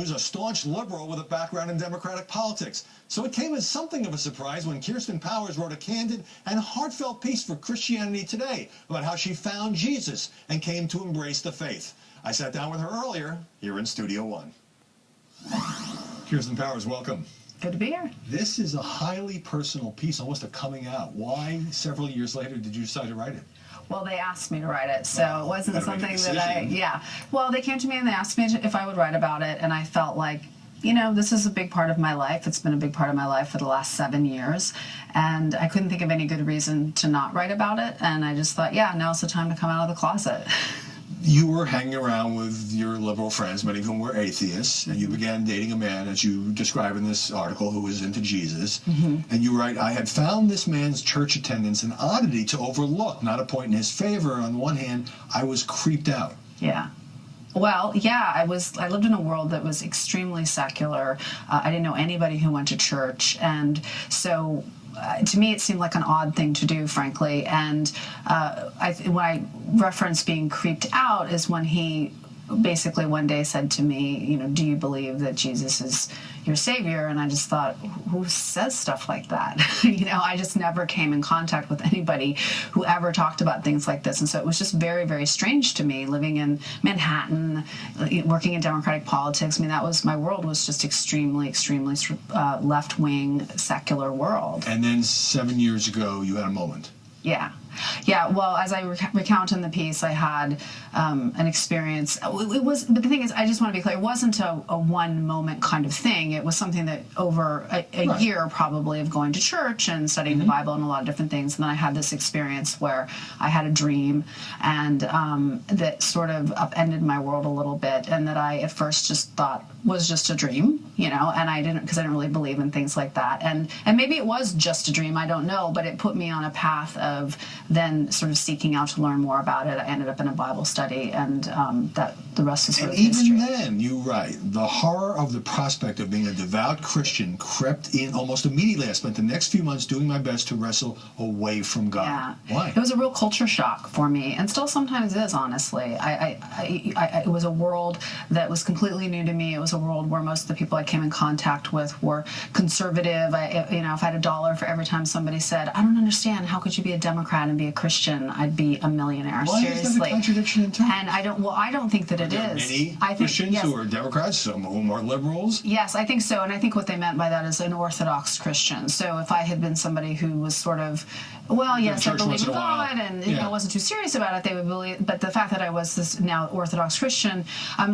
who's a staunch liberal with a background in Democratic politics. So it came as something of a surprise when Kirsten Powers wrote a candid and heartfelt piece for Christianity Today about how she found Jesus and came to embrace the faith. I sat down with her earlier here in Studio One. Kirsten Powers, welcome. Good to be here. This is a highly personal piece, almost a coming out. Why, several years later, did you decide to write it? Well, they asked me to write it, so it wasn't something that Well, they came to me and they asked me if I would write about it, and I felt like, you know, this is a big part of my life. It's been a big part of my life for the last 7 years, and I couldn't think of any good reason to not write about it, and I just thought, yeah, now's the time to come out of the closet. You were hanging around with your liberal friends, many of whom were atheists, and you began dating a man, as you describe in this article, who was into Jesus. And you write, I had found this man's church attendance an oddity to overlook, not a point in his favor. On the one hand, I was creeped out. Yeah. Well, yeah, I lived in a world that was extremely secular. I didn't know anybody who went to church, and so to me, it seemed like an odd thing to do, frankly. And when I reference being creeped out is when he basically one day said to me, you know, do you believe that Jesus is your savior? And I just thought, who says stuff like that? You know, I just never came in contact with anybody who ever talked about things like this. And so it was just very, very strange to me, living in Manhattan, working in Democratic politics. I mean, my world was just extremely, extremely left-wing, secular world. And then 7 years ago, you had a moment. Yeah. Yeah, well, as I recount in the piece, I had an experience. But the thing is, I just want to be clear, it wasn't a one-moment kind of thing. It was something that over a year, probably, of going to church and studying the Bible and a lot of different things. And then I had this experience where I had a dream, and that sort of upended my world a little bit, and that I at first just thought was just a dream, you know, and I didn't, because I didn't really believe in things like that. And maybe it was just a dream, I don't know, but it put me on a path of then sort of seeking out to learn more about it. I ended up in a Bible study, and that the rest is sort of history. And even then, you write, the horror of the prospect of being a devout Christian crept in almost immediately. I spent the next few months doing my best to wrestle away from God. Yeah. Why? It was a real culture shock for me, and still sometimes is, honestly. It was a world that was completely new to me. It was a world where most of the people I came in contact with were conservative. You know, if I had $1 for every time somebody said, I don't understand, how could you be a Democrat and be a Christian, I'd be a millionaire. Why seriously. Is that a contradiction in terms? And I don't think that it is. Many Christians who are Democrats, some of whom are liberals. Yes, I think so, and I think what they meant by that is an Orthodox Christian. So if I had been somebody who was sort of, well, yes, I believe in God, and you know, wasn't too serious about it, they would believe. But the fact that I was this now Orthodox Christian,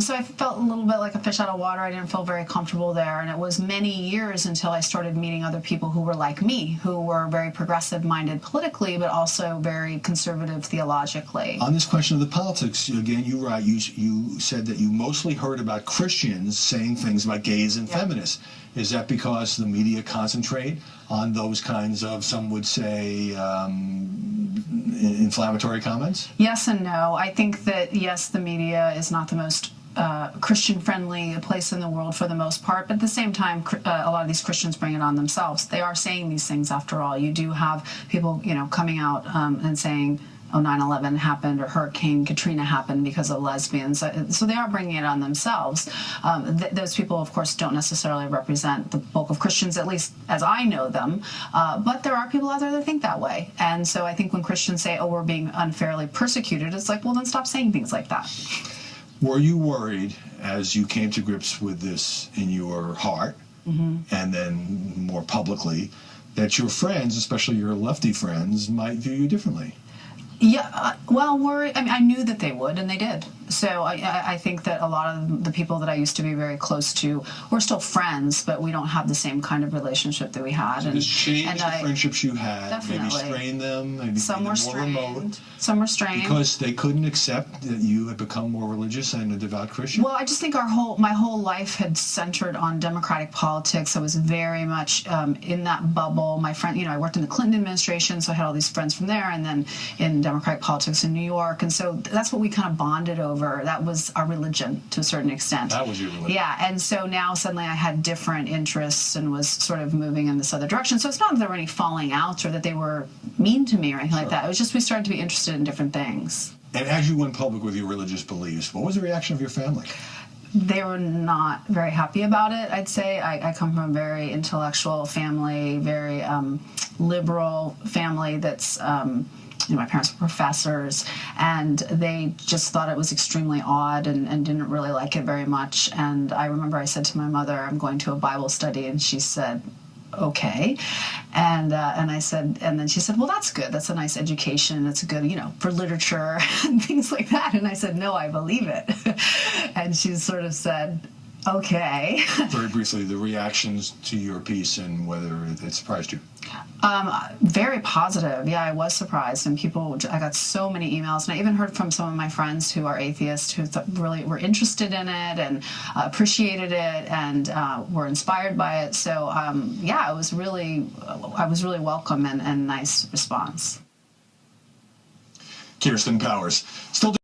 so I felt a little bit like a fish out of water. I didn't feel very comfortable there, and it was many years until I started meeting other people who were like me, who were very progressive-minded politically, but also very conservative theologically. On this question of the politics, again, you write, you said that you mostly heard about Christians saying things about gays and feminists. Is that because the media concentrate on those kinds of, some would say, inflammatory comments? Yes and no. I think that, yes, the media is not the most Christian-friendly place in the world for the most part, but at the same time, a lot of these Christians bring it on themselves. They are saying these things, after all. You do have people, you know, coming out and saying, oh, 9/11 happened or Hurricane Katrina happened because of lesbians. So they are bringing it on themselves. Those people, of course, don't necessarily represent the bulk of Christians, at least as I know them. But there are people out there that think that way. And so I think when Christians say, oh, we're being unfairly persecuted, it's like, well, then stop saying things like that. Were you worried, as you came to grips with this in your heart, and then more publicly, that your friends, especially your lefty friends, might view you differently? Yeah, well, worried. I mean, I knew that they would, and they did. So I think that a lot of the people that I used to be very close to, we're still friends, but we don't have the same kind of relationship that we had. So it's changed the friendships you had, definitely. maybe strained them, maybe some were more remote. Some were strained. Because they couldn't accept that you had become more religious and a devout Christian? Well, I just think my whole life had centered on Democratic politics. I was very much in that bubble. My friend, you know, I worked in the Clinton administration, so I had all these friends from there, and then in Democratic politics in New York, and so that's what we kind of bonded over. That was our religion to a certain extent. That was your religion. Yeah, and so now suddenly I had different interests and was sort of moving in this other direction. So it's not that there were any falling outs or that they were mean to me or anything like that. It was just we started to be interested in different things. And as you went public with your religious beliefs, what was the reaction of your family? they were not very happy about it, I'd say. I come from a very intellectual family, very liberal family that's, my parents were professors, and they just thought it was extremely odd and didn't really like it very much. And I remember I said to my mother, I'm going to a Bible study, and she said, okay. And I said, and then she said, well, that's good. That's a nice education. It's good, for literature and things like that. And I said, no, I believe it. And she sort of said, okay. Very briefly, the reactions to your piece and whether it surprised you. Very positive. Yeah, I was surprised. And I got so many emails. And I even heard from some of my friends who are atheists who really were interested in it and appreciated it and were inspired by it. So, I was really welcome and nice response. Kirsten Powers. Still